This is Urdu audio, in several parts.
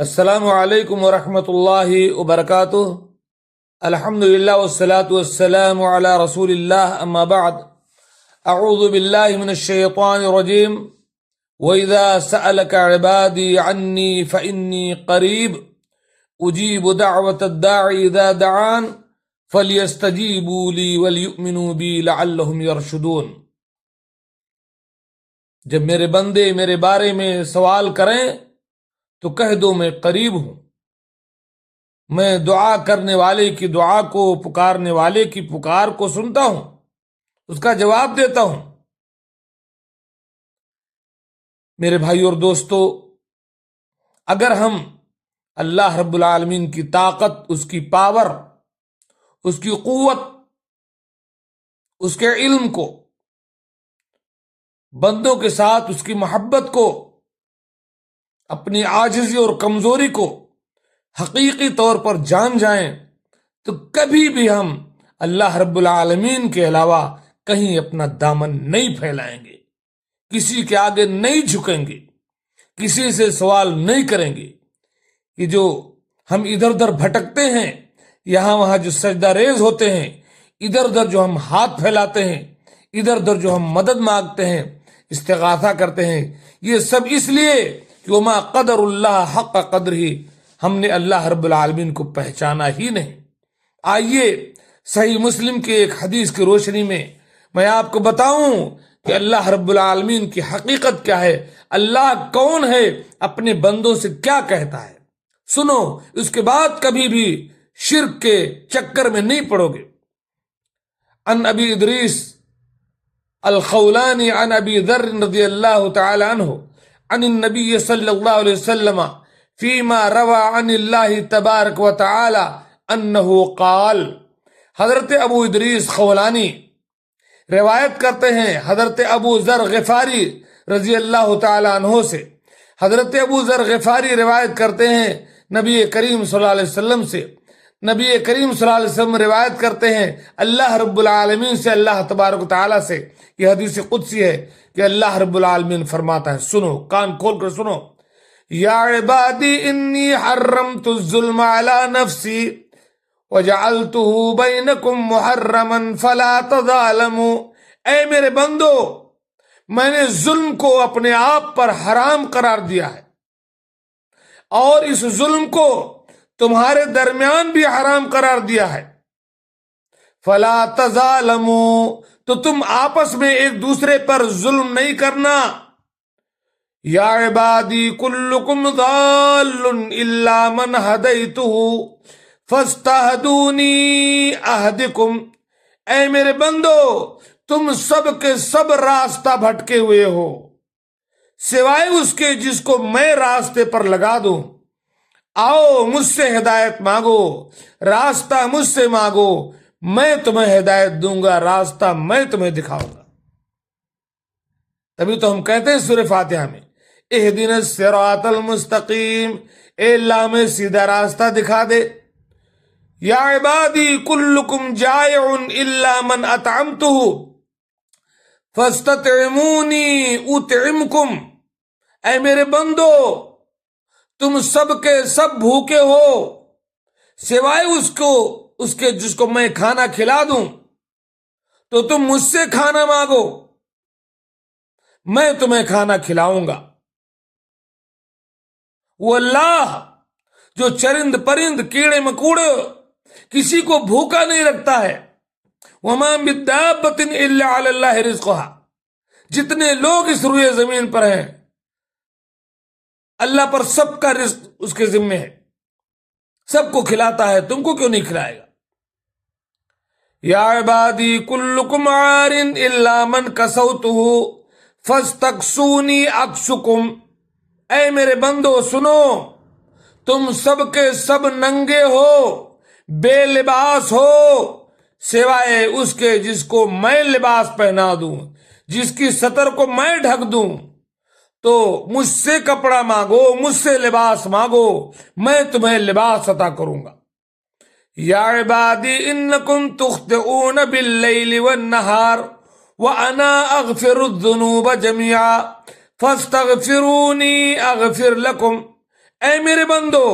السلام علیکم ورحمۃ اللہ وبرکاتہ۔ الحمدللہ والصلاة والسلام علی رسول اللہ، اما بعد، اعوذ باللہ من الشیطان الرجیم۔ وَإِذَا سَأَلَكَ عِبَادِي عَنِّي فَإِنِّي قَرِيبٌ أُجِيبُ دَعْوَةَ الدَّاعِ إِذَا دَعَانِ فَلْيَسْتَجِيبُوا لِي وَلْيُؤْمِنُوا بِي لَعَلَّهُمْ يَرْشُدُونَ۔ جب میرے بندے میرے بارے میں سوال کریں تو کہہ دو میں قریب ہوں، میں دعا کرنے والے کی دعا کو، پکارنے والے کی پکار کو سنتا ہوں، اس کا جواب دیتا ہوں۔ میرے بھائی اور دوستو، اگر ہم اللہ رب العالمین کی طاقت، اس کی پاور، اس کی قوت، اس کے علم کو، بندوں کے ساتھ اس کی محبت کو، اپنی عاجزی اور کمزوری کو حقیقی طور پر جان جائیں تو کبھی بھی ہم اللہ رب العالمین کے علاوہ کہیں اپنا دامن نہیں پھیلائیں گے، کسی کے آگے نہیں جھکیں گے، کسی سے سوال نہیں کریں گے۔ کہ جو ہم ادھر ادھر بھٹکتے ہیں، یہاں وہاں جو سجدہ ریز ہوتے ہیں، ادھر ادھر جو ہم ہاتھ پھیلاتے ہیں، ادھر ادھر جو ہم مدد مانگتے ہیں، استغاثہ کرتے ہیں، یہ سب اس لیے کہ وما قدر اللہ حق قدر ہی، ہم نے اللہ رب العالمین کو پہچانا ہی نہیں۔ آئیے صحیح مسلم کی ایک حدیث کی روشنی میں آپ کو بتاؤں کہ اللہ رب العالمین کی حقیقت کیا ہے، اللہ کون ہے، اپنے بندوں سے کیا کہتا ہے۔ سنو، اس کے بعد کبھی بھی شرک کے چکر میں نہیں پڑو گے۔ عن ابی ادریس الخولانی عن ابی ذر رضی اللہ تعالی عنہ عن النبی صلی اللہ علیہ وسلم فیما روى عن اللہ تبارک و تعالی انہ قال۔ حضرت ابو ادریس خولانی روایت کرتے ہیں حضرت ابو ذر غفاری رضی اللہ تعالی عنہ سے۔ حضرت ابو ذر غفاری روایت کرتے ہیں نبی کریم صلی اللہ علیہ وسلم سے۔ نبی کریم صلی اللہ علیہ وسلم روایت کرتے ہیں اللہ رب العالمین سے، اللہ تبارک و تعالیٰ سے۔ یہ حدیث قدسی ہے کہ اللہ رب العالمین فرماتا ہے، سنو، کان کھول کر سنو، یا عبادی انی حرمت الظلم علی نفسی وجعلتہ بینکم محرما فلا تظالموا۔ اے میرے بندو، میں نے ظلم کو اپنے آپ پر حرام قرار دیا ہے، اور اس ظلم کو تمہارے درمیان بھی حرام قرار دیا ہے۔ فلا تظالموا، تو تم آپس میں ایک دوسرے پر ظلم نہیں کرنا۔ یا عبادی کلکم ضال الا من ہدیتہ فاستہدونی اہدکم۔ اے میرے بندو، تم سب کے سب راستہ بھٹکے ہوئے ہو، سوائے اس کے جس کو میں راستے پر لگا دوں۔ آؤ مجھ سے ہدایت مانگو، راستہ مجھ سے مانگو، میں تمہیں ہدایت دوں گا، راستہ میں تمہیں دکھاؤں گا۔ تبھی تو ہم کہتے ہیں سورہ فاتحہ میں، اہدنا الصراط المستقیم، اے اللہ میں سیدھا راستہ دکھا دے۔ یا عبادی کلکم جائع الا من اطعمتہ فاستطعمونی اطعمکم۔ اے میرے بندو، تم سب کے سب بھوکے ہو، سوائے اس کے جس کو میں کھانا کھلا دوں، تو تم مجھ سے کھانا مانگو، میں تمہیں کھانا کھلاؤں گا۔ وہ اللہ جو چرند پرند، کیڑے مکوڑے، کسی کو بھوکا نہیں رکھتا ہے۔ وما من دابۃ الا علی اللہ رزقها، جتنے لوگ اس روئے زمین پر ہیں، اللہ پر سب کا رزق اس کے ذمے ہے، سب کو کھلاتا ہے، تم کو کیوں نہیں کھلائے گا۔ یا عبادی کلکم عار الا من کسوتہ فاستکسونی اکسکم۔ اے میرے بندو سنو، تم سب کے سب ننگے ہو، بے لباس ہو، سوائے اس کے جس کو میں لباس پہنا دوں، جس کی سطر کو میں ڈھک دوں، تو مجھ سے کپڑا مانگو، مجھ سے لباس مانگو، میں تمہیں لباس عطا کروں گا۔ یا عبادی انکم تخطئون باللیل والنہار وانا اغفر الذنوب جميعا فاستغفرونی اغفر لکم۔ اے میرے بندو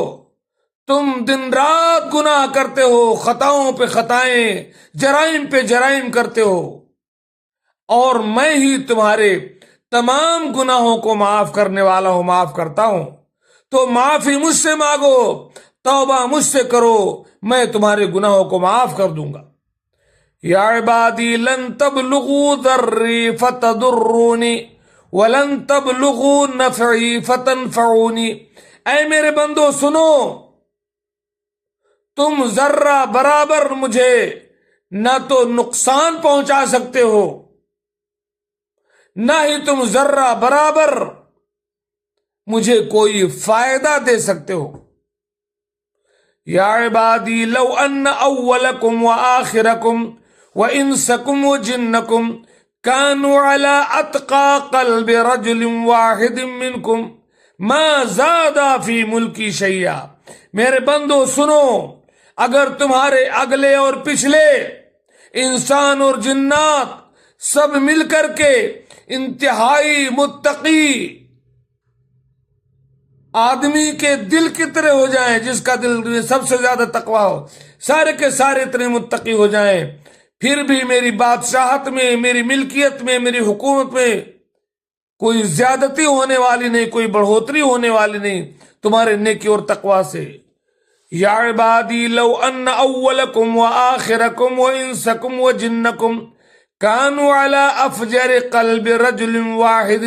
تم دن رات گناہ کرتے ہو، خطاؤں پہ خطائیں، جرائم پہ جرائم کرتے ہو، اور میں ہی تمہارے تمام گناہوں کو معاف کرنے والا ہوں، معاف کرتا ہوں، تو معافی مجھ سے مانگو، توبہ مجھ سے کرو، میں تمہارے گناہوں کو معاف کر دوں گا۔ یا عبادی لن تبلغوا ضری فتضرونی ولن تبلغوا نفعی فتنفعونی، اے میرے بندو سنو، تم ذرہ برابر مجھے نہ تو نقصان پہنچا سکتے ہو، نہ ہی تم ذرہ برابر مجھے کوئی فائدہ دے سکتے ہو۔ یا عبادی لو ان اولکم وآخرکم وانسکم وجنکم كانوا على اتقى قلب رجل واحد منکم ما زاد فی ملکی شیئا، میرے بندو سنو، اگر تمہارے اگلے اور پچھلے انسان اور جنات سب مل کر کے انتہائی متقی آدمی کے دل کی طرح ہو جائیں، جس کا دل میں سب سے زیادہ تقویٰ ہو، سارے کے سارے اتنے متقی ہو جائیں، پھر بھی میری بادشاہت میں، میری ملکیت میں، میری حکومت میں کوئی زیادتی ہونے والی نہیں، کوئی بڑھوتری ہونے والی نہیں تمہارے نیکی اور تقویٰ سے۔ یا عبادی لو ان اولکم وآخرکم وانسکم وجنکم كانوا على افجر قلب رجل واحد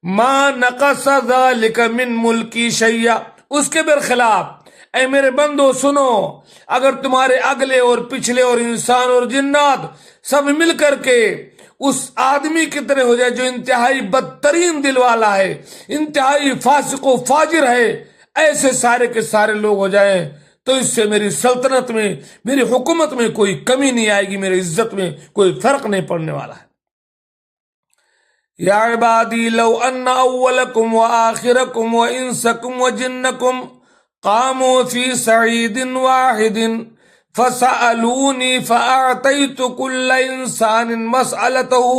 ما نقص ذلك من ملکی شیئا، اس کے برخلاف اے میرے بندو سنو، اگر تمہارے اگلے اور پچھلے اور انسان اور جنات سب مل کر کے اس آدمی کی طرح ہو جائے جو انتہائی بدترین دل والا ہے، انتہائی فاسق و فاجر ہے، ایسے سارے کے سارے لوگ ہو جائیں، تو اس سے میری سلطنت میں، میری حکومت میں کوئی کمی نہیں آئے گی، میری عزت میں کوئی فرق نہیں پڑنے والا ہے۔ یا عبادی لو ان اولکم وآخرکم وانسکم وجنکم قاموا فی صعید واحد فسألونی فأعطیت کل انسان مسألته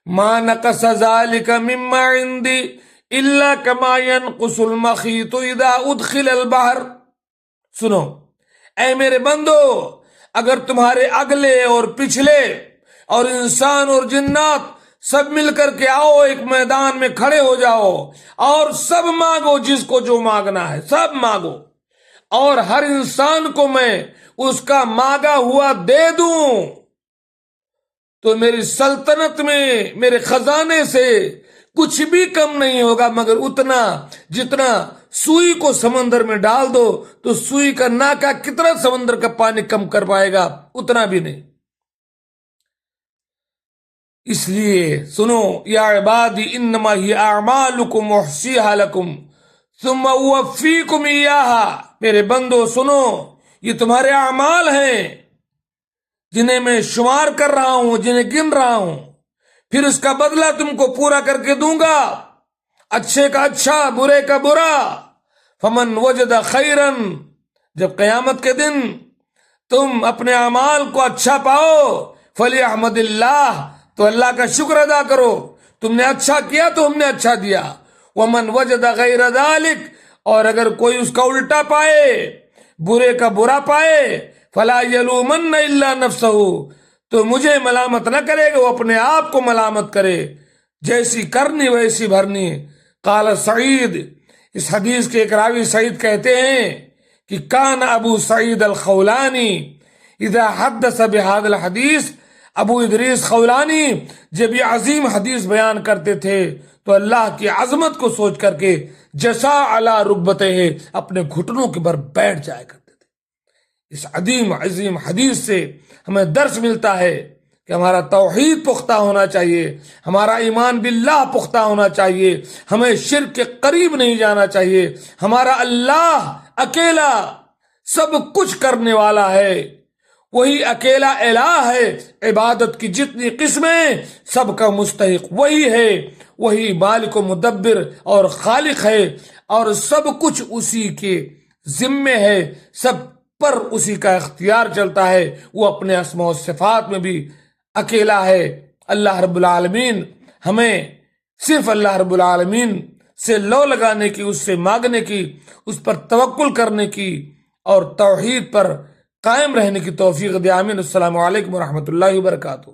ما نقص ذلك مما عندی الا كما ينقص المخيط اذا ادخل البحر۔ سنو اے میرے بندو، اگر تمہارے اگلے اور پچھلے اور انسان اور جنات سب مل کر کے آؤ، ایک میدان میں کھڑے ہو جاؤ اور سب مانگو، جس کو جو مانگنا ہے سب مانگو، اور ہر انسان کو میں اس کا مانگا ہوا دے دوں، تو میری سلطنت میں، میرے خزانے سے کچھ بھی کم نہیں ہوگا، مگر اتنا جتنا سوئی کو سمندر میں ڈال دو تو سوئی کا ناکا کتنا سمندر کا پانی کم کر پائے گا، اتنا بھی نہیں۔ اس لیے سنو، یا عبادی انما ہی اعمالکم احصیہا لکم ثم اوفیکم ایہا، میرے بندو سنو، یہ تمہارے اعمال ہیں جنہیں میں شمار کر رہا ہوں، جنہیں گن رہا ہوں، پھر اس کا بدلہ تم کو پورا کر کے دوں گا، اچھے کا اچھا، برے کا برا۔ فمن وجد خیرن، جب قیامت کے دن تم اپنے اعمال کو اچھا پاؤ، فلیحمد اللہ، تو اللہ کا شکر ادا کرو، تم نے اچھا کیا تو ہم نے اچھا دیا۔ ومن وجد غیر ذلک، اور اگر کوئی اس کا الٹا پائے، برے کا برا پائے، فلا یلومن الا نفسہ، تو مجھے ملامت نہ کرے گا، وہ اپنے آپ کو ملامت کرے، جیسی کرنی ویسی بھرنی۔ قال سعید، اس حدیث کے ایک راوی سعید کہتے ہیں کہ کان ابو سعید الخولانی اذا حدث بهذا الحدیث، ابو ادریس خولانی جب یہ عظیم حدیث بیان کرتے تھے تو اللہ کی عظمت کو سوچ کر کے جسا علی رکبتہ، اپنے گھٹنوں کے بر بیٹھ جایا کرتے تھے۔ اس عظیم حدیث سے ہمیں درس ملتا ہے کہ ہمارا توحید پختہ ہونا چاہیے، ہمارا ایمان باللہ پختہ ہونا چاہیے، ہمیں شرک کے قریب نہیں جانا چاہیے، ہمارا اللہ اکیلا سب کچھ کرنے والا ہے، وہی اکیلا الہ ہے، عبادت کی جتنی قسمیں سب کا مستحق وہی ہے، وہی مالک و مدبر اور خالق ہے، اور سب کچھ اسی کے ذمے ہے، سب پر اسی کا اختیار چلتا ہے، وہ اپنے اسماء و صفات میں بھی اکیلا ہے۔ اللہ رب العالمین ہمیں صرف اللہ رب العالمین سے لو لگانے کی، اس سے مانگنے کی، اس پر توکل کرنے کی اور توحید پر قائم رہنے کی توفیق دے۔ آمین۔ السلام علیکم ورحمۃ اللہ وبرکاتہ۔